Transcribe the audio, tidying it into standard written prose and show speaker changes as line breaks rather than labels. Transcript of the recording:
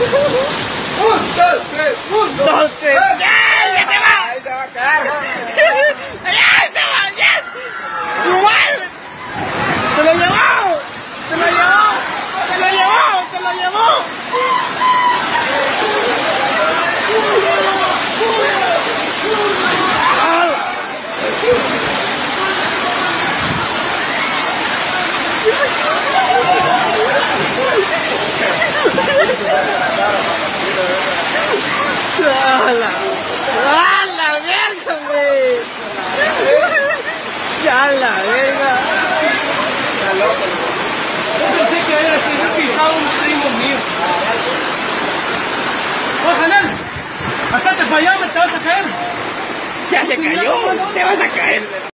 Un, dos, tres, un, dos, tres.
¡Ya! ¡Ya te va!
Ahí se va a caer.
¡Ya se va! ¡Ya! ¡Igual! ¡Se lo llevó! ¡Se lo llevó! ¡Se lo llevó! ¡Se lo llevó! ¡A la verga, güey! ¡Ya la verga!
Yo pensé que era así, pisado un primo mío. ¡Oh, Janel! ¡Hasta te fallamos, te vas a caer!
¡Ya se cayó! ¡Te vas a caer!